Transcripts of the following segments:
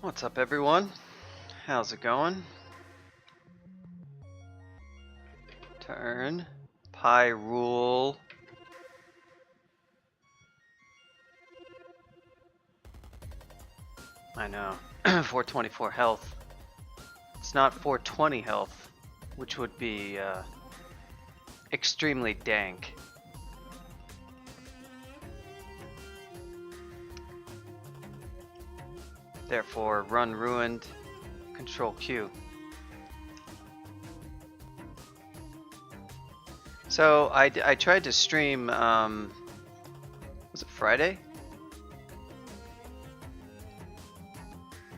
What's up, everyone? How's it going? Turn. Pi rule. I know. 424 health. It's not 420 health, which would be extremely dank. Therefore, run ruined, control Q. So I tried to stream, was it Friday?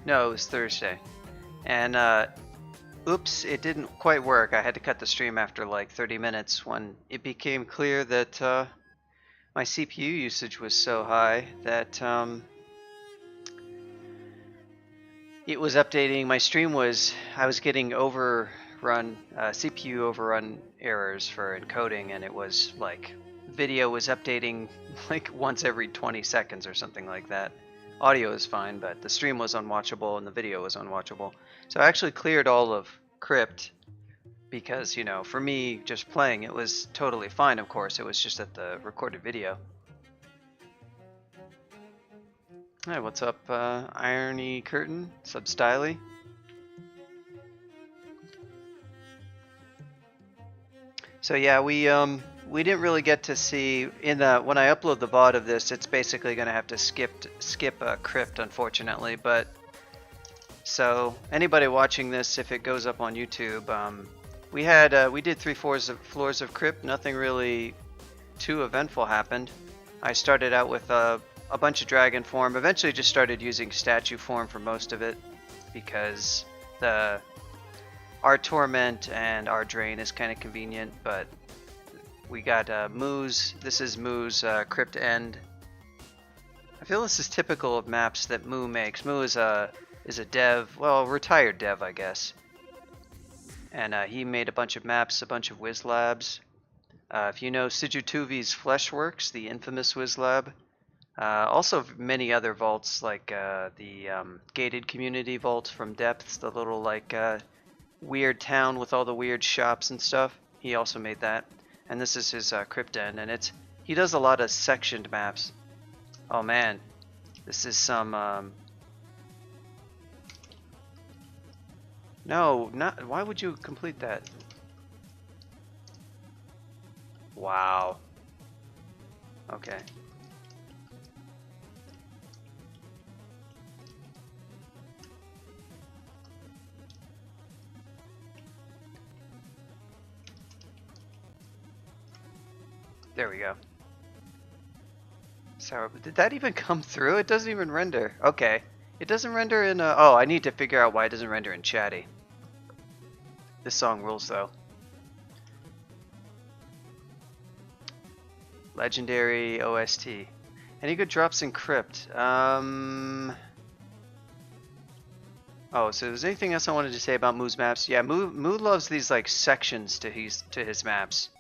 No, it was Thursday. And oops, it didn't quite work. I had to cut the stream after like 30 minutes when it became clear that my CPU usage was so high that it was updating. My stream I was getting overrun, CPU overrun errors for encoding, and it was like video was updating like once every 20 seconds or something like that. Audio is fine, but the stream was unwatchable and the video was unwatchable. So I actually cleared all of Crypt because, you know, for me just playing it was totally fine, of course. It was just at the recorded video. Hey, what's up, Irony Curtain, Substyly? So yeah, we didn't really get to see in when I upload the VOD of this. It's basically going to have to skip Crypt, unfortunately. But so anybody watching this, if it goes up on YouTube, we did 3 floors of Crypt. Nothing really too eventful happened. I started out with a bunch of dragon form. Eventually just started using statue form for most of it because our torment and our drain is kind of convenient, but we got Moo's. This is Moo's Crypt End. I feel this is typical of maps that Moo makes. Moo is a dev, well, retired dev, I guess. And he made a bunch of maps, a bunch of Wiz Labs. If you know Sijutuvi's Fleshworks, the infamous Wiz Lab. Also many other vaults like the gated community vault from Depths, the little like weird town with all the weird shops and stuff. He also made that. And this is his Crypt End, and he does a lot of sectioned maps. Oh man, this is some no, not why would you complete that? Wow. Okay. There we go. So, did that even come through? It doesn't even render. Okay. It doesn't render in oh, I need to figure out why it doesn't render in chatty. This song rules though. Legendary OST. Any good drops in Crypt? Oh, so there's anything else I wanted to say about Moo's maps? Yeah, Moo loves these like sections to his maps.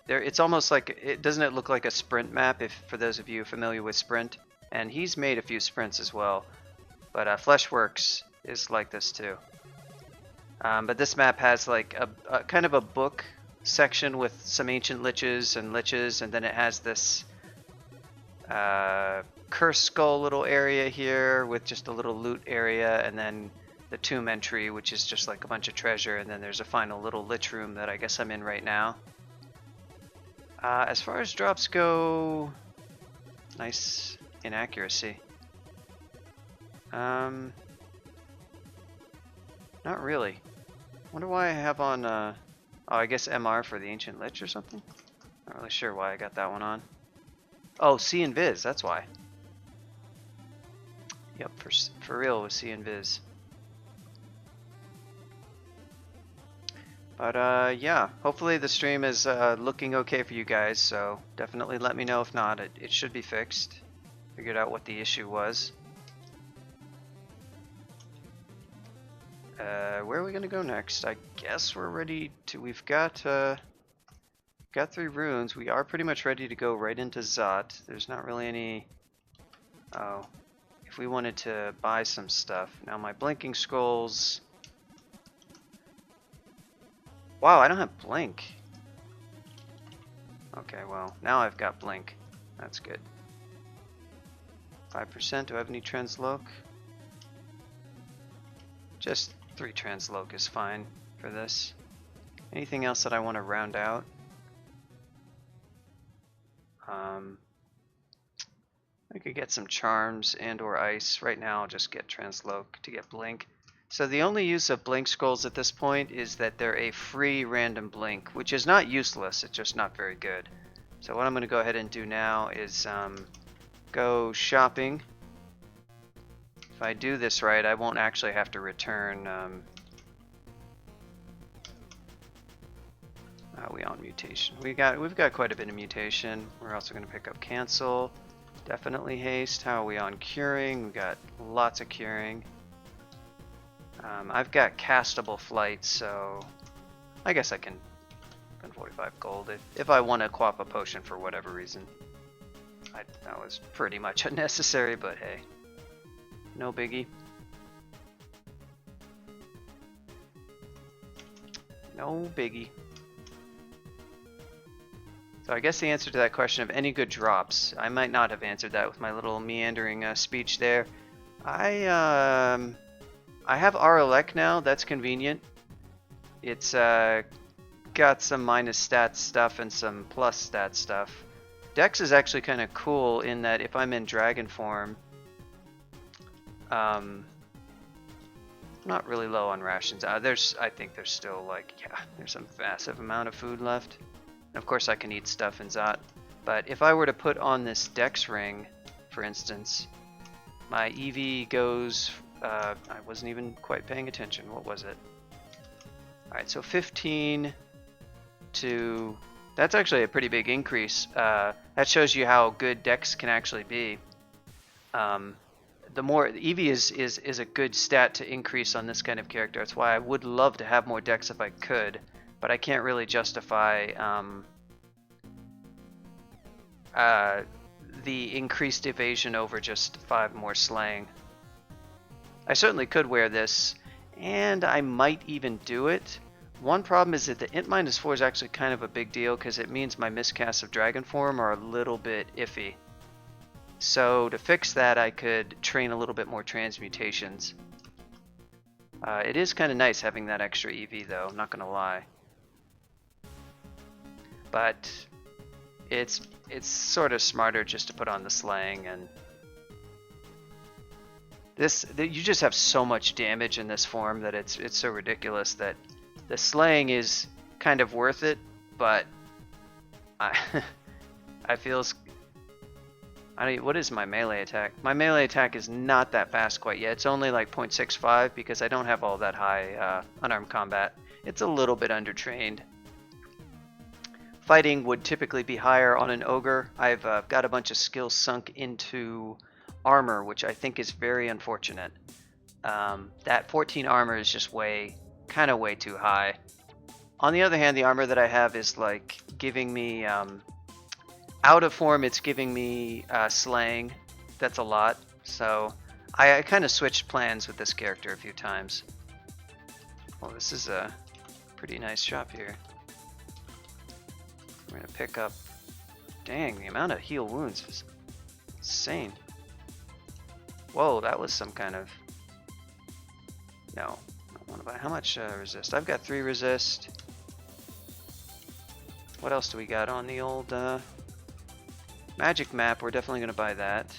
It's almost like doesn't it look like a sprint map? If for those of you familiar with Sprint, and he's made a few sprints as well. But Fleshworks is like this too. But this map has like a kind of a book section with some ancient liches, and then it has this cursed skull little area here with just a little loot area, and then the tomb entry, which is just like a bunch of treasure, and then there's a final little lich room that I guess I'm in right now. As far as drops go, nice inaccuracy. Not really. Wonder why I have on, oh, I guess MR for the Ancient Lich or something? Not really sure why I got that one on. Oh, C and Viz, that's why. Yep, for real with C and Viz. But yeah, hopefully the stream is looking okay for you guys, so definitely let me know if not. It should be fixed. Figured out what the issue was. Where are we gonna go next? I guess we're ready to. We've got 3 runes. We are pretty much ready to go right into Zot. There's not really any. Oh, if we wanted to buy some stuff. Now my blinking scrolls. Wow, I don't have blink. Okay, well, now I've got blink. That's good. 5%. Do I have any transloc? Just 3 transloc is fine for this. Anything else that I want to round out? I could get some charms and or ice. Right now I'll just get transloc to get blink. So the only use of blink scrolls at this point is that they're a free random blink, which is not useless, it's just not very good. So what I'm going to go ahead and do now is go shopping. If I do this right, I won't actually have to return. We on mutation. We've got quite a bit of mutation. We're also going to pick up cancel. Definitely haste. How are we on curing? We've got lots of curing. I've got castable flight, so I guess I can spend 45 gold if I want to co-op a potion for whatever reason. That was pretty much unnecessary, but hey, no biggie. No biggie. So I guess the answer to that question of any good drops, I might not have answered that with my little meandering speech there. I have RLEC now. That's convenient. It's got some minus stats stuff and some plus stats stuff. Dex is actually kind of cool in that if I'm in dragon form, I'm not really low on rations. I think there's still like, yeah, there's a massive amount of food left. And of course I can eat stuff in Zot. But if I were to put on this Dex ring, for instance, my EV goes, I wasn't even quite paying attention. What was it? Alright, so 15 to... That's actually a pretty big increase. That shows you how good Dex can actually be. The more EV is a good stat to increase on this kind of character. That's why I would love to have more Dex if I could, but I can't really justify the increased evasion over just 5 more slaying. I certainly could wear this, and I might even do it. One problem is that the int -4 is actually kind of a big deal because it means my miscasts of dragon form are a little bit iffy. So to fix that, I could train a little bit more transmutations. It is kind of nice having that extra EV though, I'm not gonna lie. But it's sort of smarter just to put on the slaying, and you just have so much damage in this form that it's so ridiculous that the slaying is kind of worth it, but I feel what is my melee attack? My melee attack is not that fast quite yet. It's only like 0.65 because I don't have all that high unarmed combat. It's a little bit undertrained. Fighting would typically be higher on an ogre. I've got a bunch of skills sunk into armor, which I think is very unfortunate. That 14 armor is just kind of way too high. On the other hand, the armor that I have is like giving me out of form. It's giving me slaying. That's a lot. So I kind of switched plans with this character a few times. Well, this is a pretty nice shop here. We're gonna pick up. Dang, the amount of heal wounds is insane. Whoa, that was some kind of... No, I don't want to buy. How much resist? I've got 3 resist. What else do we got on the old magic map? We're definitely going to buy that.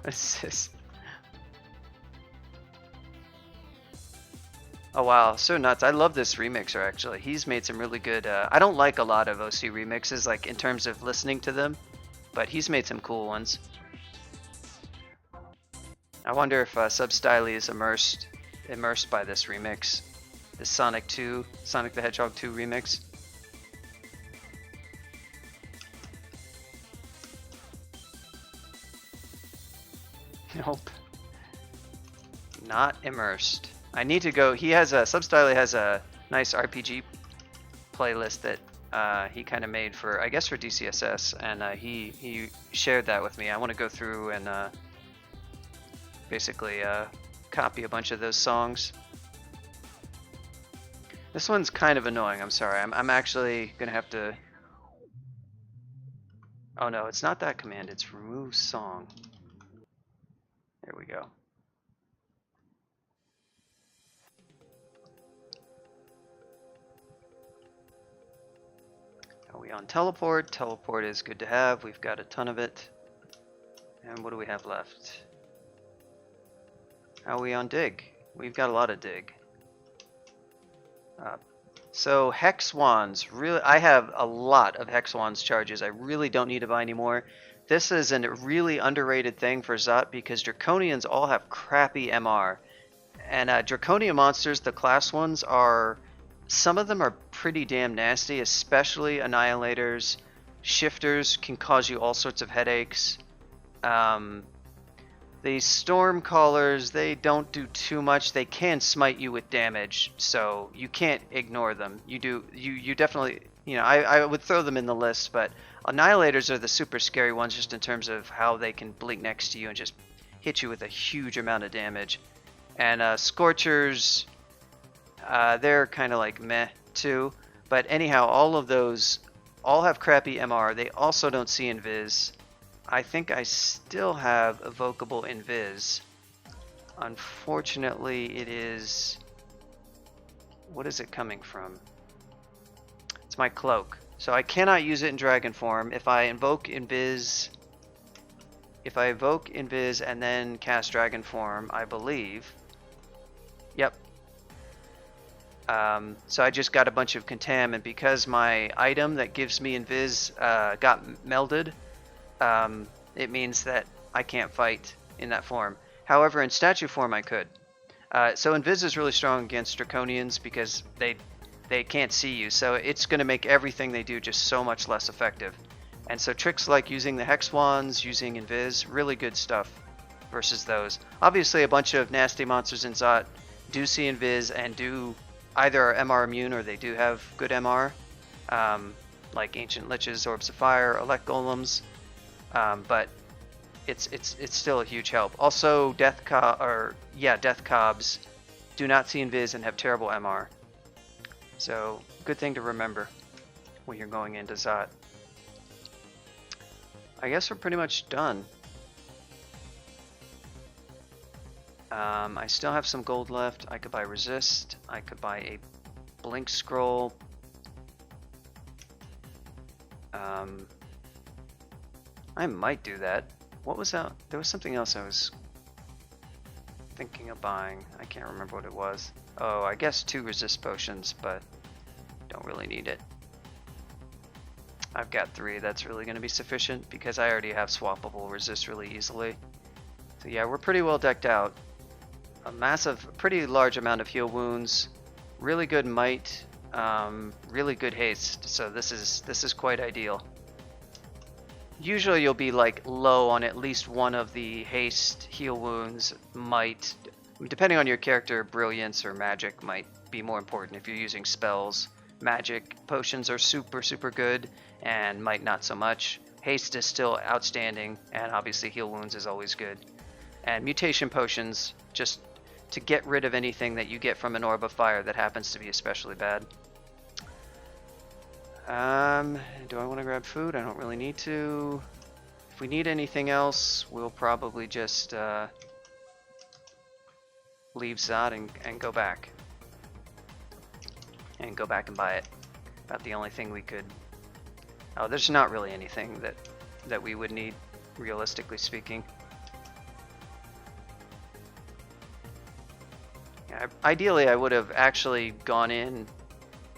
What is this? Oh wow, so nuts. I love this remixer actually. He's made some really good... I don't like a lot of OC remixes, like in terms of listening to them, but he's made some cool ones. I wonder if Substyly is immersed by this remix. This Sonic the Hedgehog 2 remix. Nope. Not immersed. I need to go. Substyly has a nice RPG playlist that he kind of made for, I guess, for DCSS, and he shared that with me. I want to go through and basically copy a bunch of those songs. This one's kind of annoying. I'm sorry. I'm actually gonna have to. Oh no, it's not that command. It's remove song. There we go. Are we on teleport? Teleport is good to have. We've got a ton of it. And what do we have left? Are we on dig? We've got a lot of dig. So Hex Wands, really, I have a lot of Hex Wands charges. I really don't need to buy any more. This is a really underrated thing for Zot because Draconians all have crappy MR. And Draconian monsters, the class ones, some of them are pretty damn nasty, especially Annihilators. Shifters can cause you all sorts of headaches. The Stormcallers, they don't do too much. They can smite you with damage, so you can't ignore them. You definitely, I would throw them in the list, but Annihilators are the super scary ones just in terms of how they can blink next to you and just hit you with a huge amount of damage. And Scorchers, they're kind of like meh too. But anyhow, all of those all have crappy MR. They also don't see invis. I think I still have evocable invis. Unfortunately, it is... What is it coming from? It's my cloak. So I cannot use it in dragon form. If I evoke invis and then cast dragon form, I believe. Yep. So I just got a bunch of contam, and because my item that gives me invis got melded, it means that I can't fight in that form. However, in statue form, I could. So invis is really strong against Draconians because they can't see you, so it's going to make everything they do just so much less effective. And so tricks like using the Hex Wands, using invis, really good stuff versus those. Obviously, a bunch of nasty monsters in Zot do see invis and do either are MR immune or they do have good MR, like Ancient Liches, Orbs of Fire, Elect Golems, but it's still a huge help. Also, Death Cobs do not see invis and have terrible MR. So, good thing to remember when you're going into Zot. I guess we're pretty much done. I still have some gold left. I could buy resist. I could buy a blink scroll. I might do that. What was that? There was something else I was thinking of buying. I can't remember what it was. Oh, I guess 2 resist potions, but don't really need it. I've got 3. That's really going to be sufficient because I already have swappable resist really easily. So yeah, we're pretty well decked out. A pretty large amount of heal wounds, really good might, really good haste. So this is quite ideal. Usually you'll be like low on at least one of the haste, heal wounds, might. Depending on your character, brilliance or magic might be more important if you're using spells. Magic potions are super good, and might not so much. Haste is still outstanding, and obviously heal wounds is always good. And mutation potions, just to get rid of anything that you get from an orb of fire that happens to be especially bad. Do I want to grab food? I don't really need to. If we need anything else, we'll probably just leave Zot and go back. And go back and buy it. About the only thing we could... Oh, there's not really anything that we would need, realistically speaking. Yeah, ideally, I would have actually gone in,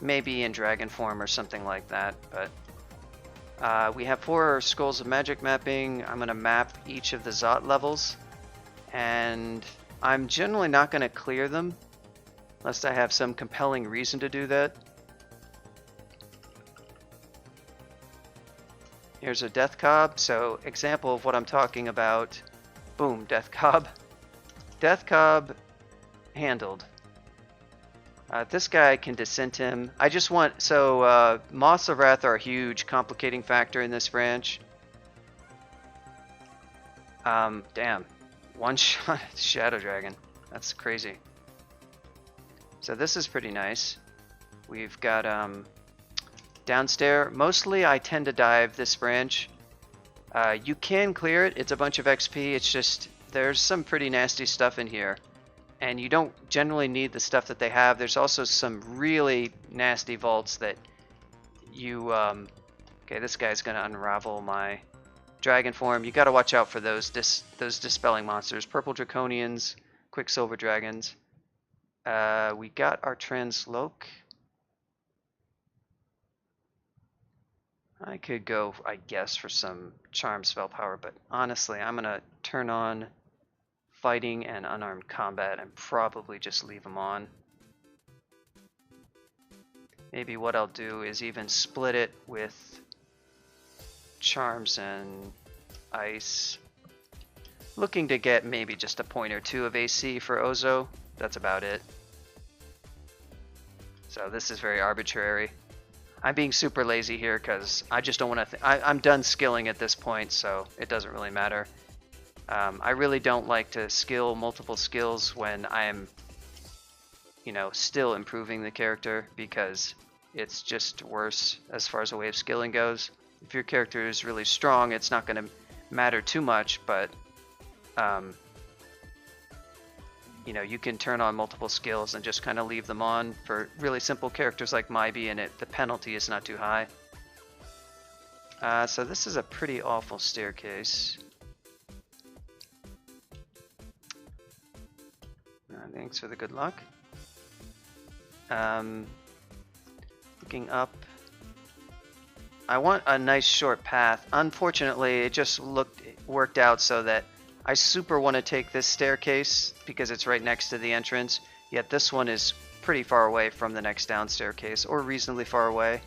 maybe in dragon form or something like that, but we have 4 scrolls of magic mapping. I'm going to map each of the Zot levels, and I'm generally not going to clear them unless I have some compelling reason to do that. Here's a Death Cob, so example of what I'm talking about. Boom, Death Cob. Death Cob handled. This guy, I can dissent him. I just want... So, Moths of Wrath are a huge complicating factor in this branch. Damn. One shot Shadow Dragon. That's crazy. So this is pretty nice. We've got, downstairs. Mostly I tend to dive this branch. You can clear it. It's a bunch of XP. It's just... There's some pretty nasty stuff in here. And you don't generally need the stuff that they have. There's also some really nasty vaults that you... Okay, this guy's going to unravel my dragon form. You got to watch out for those dispelling monsters. Purple draconians, quicksilver dragons. We got our transloke. I could go, I guess, for some charm spell power, but honestly, I'm going to turn on fighting and unarmed combat and probably just leave them on. Maybe what I'll do is even split it with charms and ice. Looking to get maybe just a point or two of AC for Ozo. That's about it. So this is very arbitrary. I'm being super lazy here because I just don't want to... I'm done skilling at this point, so it doesn't really matter. I really don't like to skill multiple skills when I'm, you know, still improving the character, because it's just worse as far as a way of skilling goes. If your character is really strong, it's not going to matter too much, but, you know, you can turn on multiple skills and just kind of leave them on. For really simple characters like Maibi, and the penalty is not too high. So this is a pretty awful staircase. Thanks for the good luck. Looking up. I want a nice short path. Unfortunately, it just worked out so that I super want to take this staircase because it's right next to the entrance, yet this one is pretty far away from the next down staircase, or reasonably far away.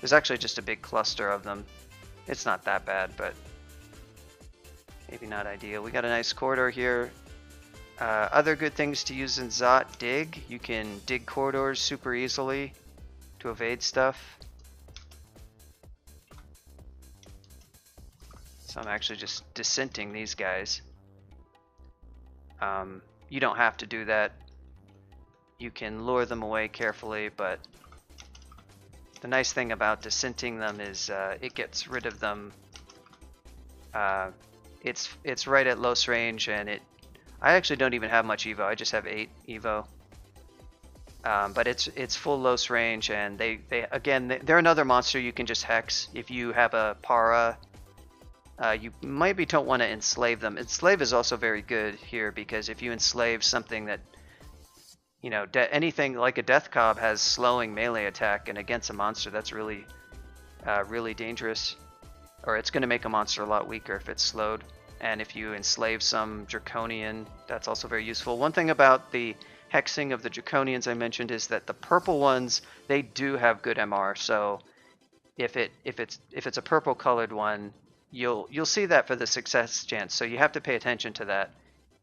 There's actually just a big cluster of them. It's not that bad, but maybe not ideal. We got a nice corridor here. Other good things to use in Zot: dig. You can dig corridors super easily to evade stuff. So I'm actually just dissenting these guys. You don't have to do that. You can lure them away carefully, but the nice thing about dissenting them is it gets rid of them. It's right at Los range, and I actually don't even have much Evo. I just have 8 Evo. But it's full Los range, and they're another monster you can just hex. If you have a Para, you maybe don't want to enslave them. Enslave is also very good here, because if you enslave something that, you know, anything like a Death Cob has slowing melee attack, and against a monster that's really, really dangerous. Or it's going to make a monster a lot weaker if it's slowed. And if you enslave some Draconian, that's also very useful. One thing about the hexing of the Draconians I mentioned is that the purple ones, they do have good MR. So if it's a purple colored one, you'll see that for the success chance. So you have to pay attention to that.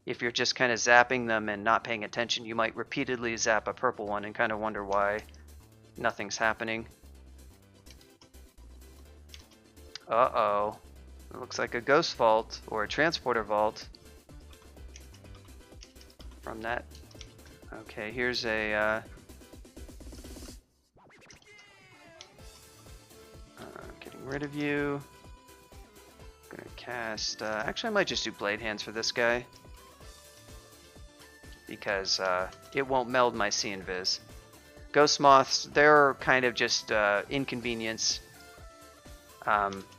If you're just kind of zapping them and not paying attention, you might repeatedly zap a purple one and kind of wonder why nothing's happening. Uh-oh. It looks like a ghost vault or a transporter vault from that. Okay, here's a getting rid of you. Gonna cast actually I might just do blade hands for this guy, because it won't meld my sea invis. Ghost moths, they're kind of just inconvenience.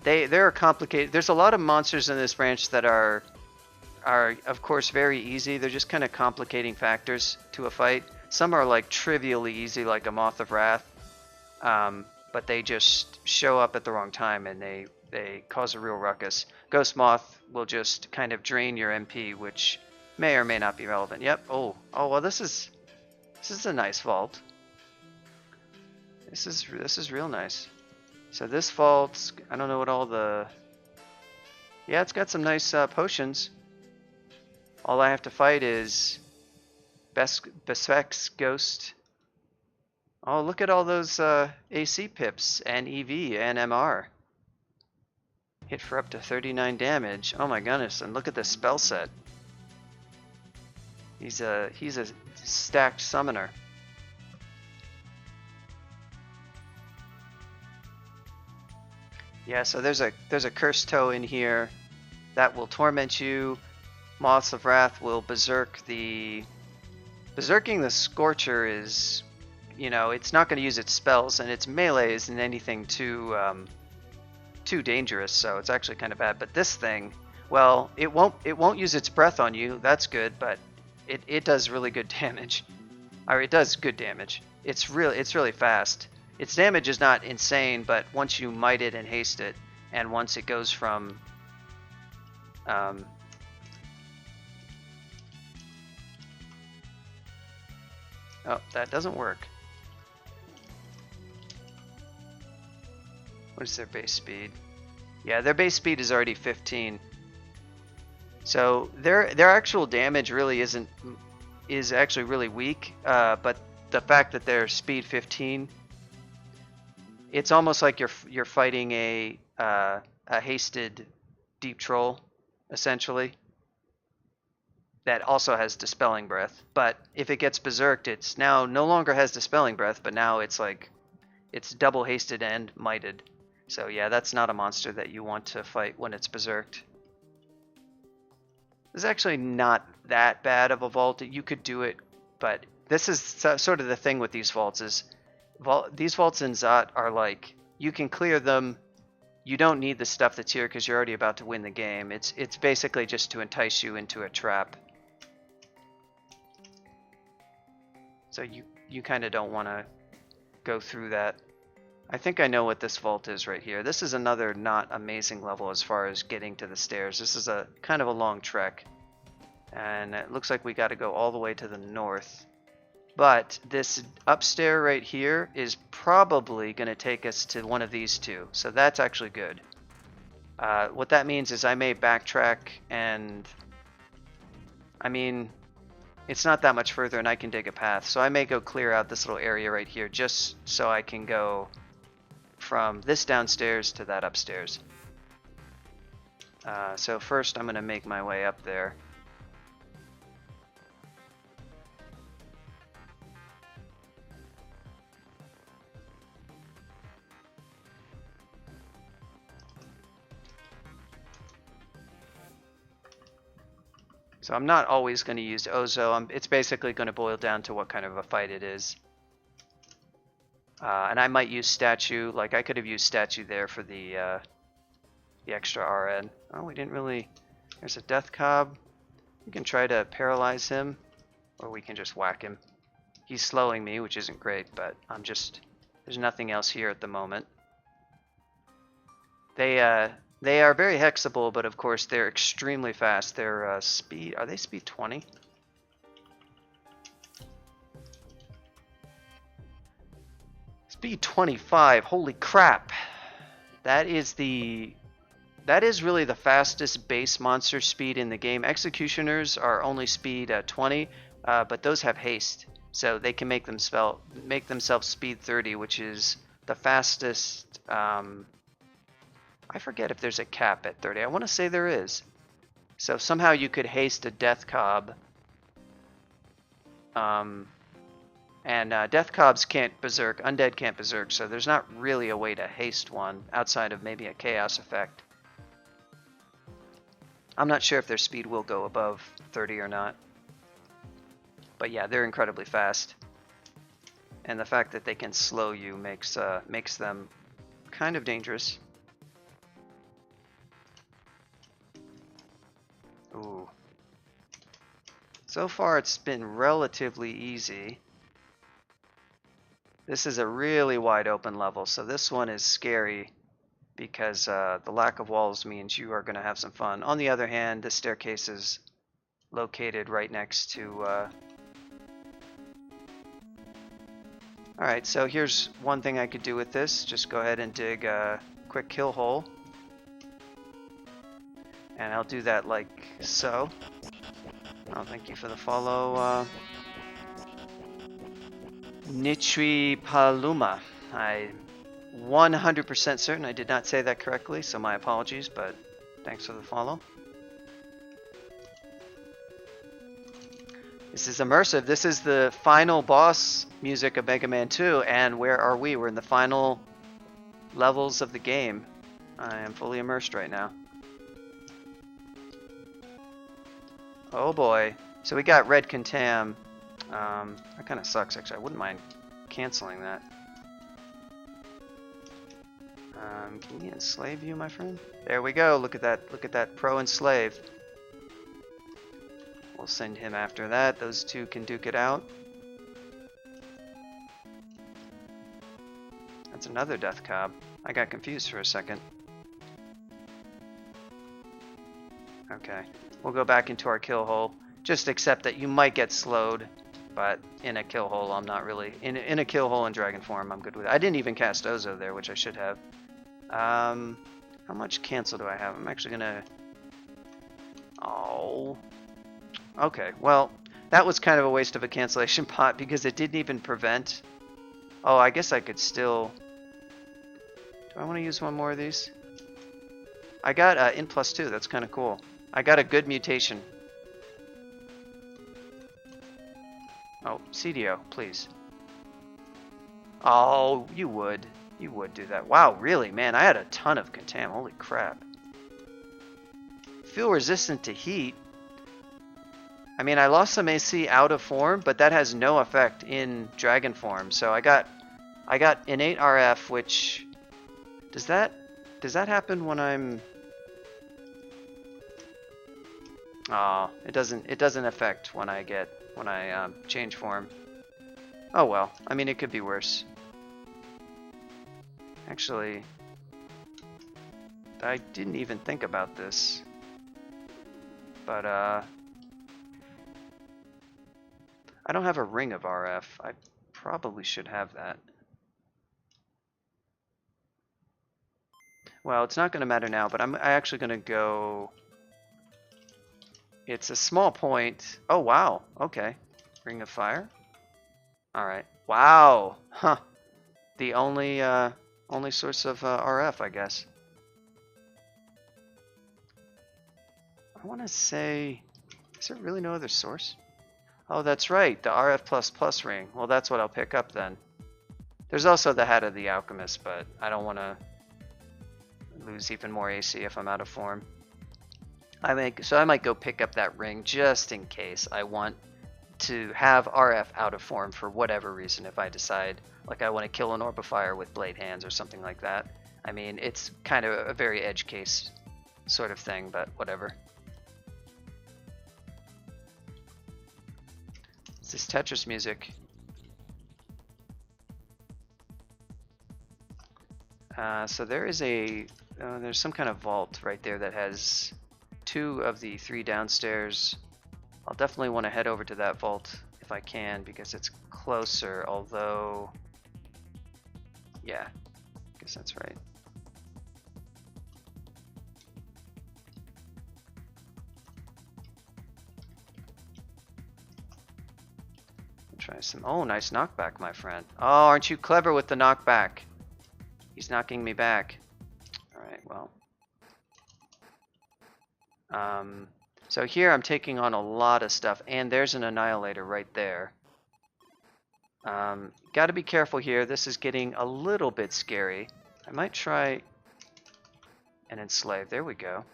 They're complicated. There's a lot of monsters in this branch that are of course very easy. They're just kind of complicating factors to a fight. Some are like trivially easy, like a Moth of Wrath, but they just show up at the wrong time and they cause a real ruckus. Ghost Moth will just kind of drain your MP, which may or may not be relevant. Yep. Oh well, this is a nice vault. This is real nice. So this vault, I don't know what all the... Yeah, it's got some nice potions. All I have to fight is Besvex Ghost Oh, look at all those AC pips and EV and MR. Hit for up to 39 damage. Oh my goodness, and look at this spell set. He's a stacked summoner. Yeah, so there's a cursed toe in here that will torment you. Moths of Wrath will berserking the Scorcher is, you know, it's not going to use its spells, and its melee isn't anything too dangerous, so it's actually kind of bad. But this thing, well, it won't use its breath on you. That's good, but it does really good damage. Or it does good damage. It's really fast. Its damage is not insane, but once you might it and haste it, and once it goes from oh, that doesn't work. What is their base speed? Yeah, their base speed is already 15. So their actual damage really is actually really weak. But the fact that they're speed 15, it's almost like you're fighting a hasted deep troll, essentially. That also has Dispelling Breath. But if it gets berserked, it's now no longer has Dispelling Breath, but now it's like it's double hasted and mighted. So yeah, that's not a monster that you want to fight when it's berserked. It's actually not that bad of a vault. You could do it, but this is sort of the thing with these vaults is these vaults in Zot are like, you can clear them. You don't need the stuff that's here because you're already about to win the game. It's basically just to entice you into a trap. So you kind of don't want to go through that. I think I know what this vault is right here. This is another not amazing level as far as getting to the stairs. This is a kind of a long trek. And it looks like we got to go all the way to the north. But this upstairs right here is probably going to take us to one of these two. So that's actually good. What that means is I may backtrack and... I mean, it's not that much further and I can dig a path. So I may go clear out this little area right here just so I can go from this downstairs to that upstairs. So first I'm going to make my way up there. So I'm not always going to use Ozo. It's basically going to boil down to what kind of a fight it is. And I might use Statue. Like I could have used Statue there for the extra RN. Oh, we didn't really... There's a Death Cob. We can try to paralyze him, or we can just whack him. He's slowing me, which isn't great, but I'm just... There's nothing else here at the moment. They are very hexable, but of course they're extremely fast. Their speed... Are they speed 20? Speed 25. Holy crap. That is really the fastest base monster speed in the game. Executioners are only speed 20, but those have haste. So they can make themselves speed 30, which is the fastest. I forget if there's a cap at 30. I want to say there is. So somehow you could haste a Death Cob. And Death Cobs can't berserk, Undead can't berserk, so there's not really a way to haste one outside of maybe a Chaos effect. I'm not sure if their speed will go above 30 or not. But yeah, they're incredibly fast. And the fact that they can slow you makes them kind of dangerous. Ooh. So far it's been relatively easy. This is a really wide open level, so this one is scary because the lack of walls means you are going to have some fun. On the other hand, the staircase is located right next to... Alright, so here's one thing I could do with this. Just go ahead and dig a quick kill hole. And I'll do that like so. Oh, thank you for the follow. Nitri Paluma. I 100% certain I did not say that correctly, so my apologies, but thanks for the follow. This is immersive. This is the final boss music of Mega Man 2, and where are we? We're in the final levels of the game. I am fully immersed right now. Oh boy. So we got Red Contam. That kind of sucks, actually. I wouldn't mind canceling that. Can we enslave you, my friend? There we go. Look at that. Look at that pro enslave. We'll send him after that. Those two can duke it out. That's another death cob. I got confused for a second. Okay. We'll go back into our kill hole. Just accept that you might get slowed, but in a kill hole, I'm not really. In a kill hole in dragon form, I'm good with it. I didn't even cast Ozo there, which I should have. How much cancel do I have? I'm actually gonna. Oh. Okay, well, that was kind of a waste of a cancellation pot because it didn't even prevent. Oh, I guess I could still. Do I want to use one more of these? I got int +2. That's kind of cool. I got a good mutation. Oh, CDO, please. Oh, you would. You would do that. Wow, really? Man, I had a ton of Contam. Holy crap. Feel resistant to heat. I mean, I lost some AC out of form, but that has no effect in dragon form. So I got innate RF, which does that happen when I'm? Oh, it doesn't affect when I change form. Oh well, I mean it could be worse. Actually, I didn't even think about this, but I don't have a ring of RF. I probably should have that. Well, it's not going to matter now, but I'm actually going to go. It's a small point. Oh, wow. Okay. Ring of Fire. All right. Wow. Huh. The only source of RF, I guess. I want to say, is there really no other source? Oh, that's right. The RF++ ring. Well, that's what I'll pick up then. There's also the Hat of the Alchemist, but I don't want to lose even more AC if I'm out of form. I might go pick up that ring just in case I want to have RF out of form for whatever reason. If I decide like I want to kill an Orb of Fire with blade hands or something like that. I mean, it's kind of a very edge case sort of thing, but whatever. It's this Tetris music. So there is there's some kind of vault right there that has 2 of the 3 downstairs. I'll definitely want to head over to that vault if I can because it's closer, although, yeah, I guess that's right. Try some, oh, nice knockback, my friend. Oh, aren't you clever with the knockback? He's knocking me back. Alright, well. So here I'm taking on a lot of stuff, and there's an Annihilator right there. Gotta be careful here. This is getting a little bit scary. I might try an Enslave. There we go.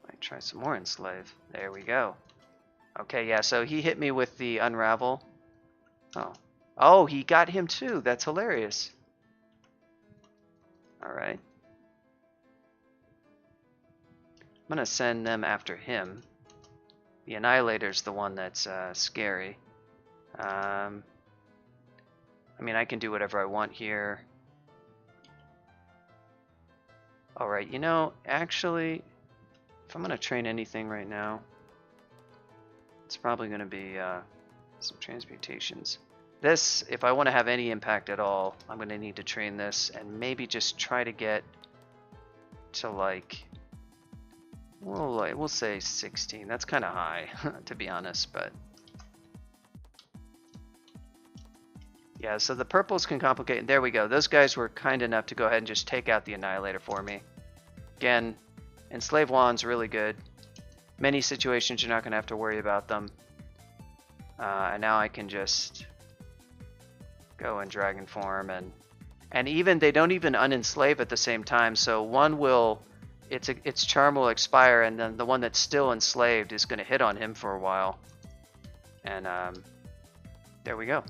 Might try some more Enslave. There we go. Okay, yeah, so he hit me with the Unravel. Oh. Oh, he got him too. That's hilarious. Alright. I'm going to send them after him. The Annihilator's the one that's scary. I mean, I can do whatever I want here. Alright, you know, actually, if I'm going to train anything right now, it's probably going to be some transmutations. This, if I want to have any impact at all, I'm going to need to train this and maybe just try to get to like, we'll say 16. That's kind of high, to be honest, but Yeah, so the purples can complicate. There we go. Those guys were kind enough to go ahead and just take out the Annihilator for me. Again, Enslave Wand's really good. Many situations you're not going to have to worry about them. And now I can just go in Dragon form, and even they don't even unenslave at the same time. So one will, its charm will expire, and then the one that's still enslaved is going to hit on him for a while. And there we go.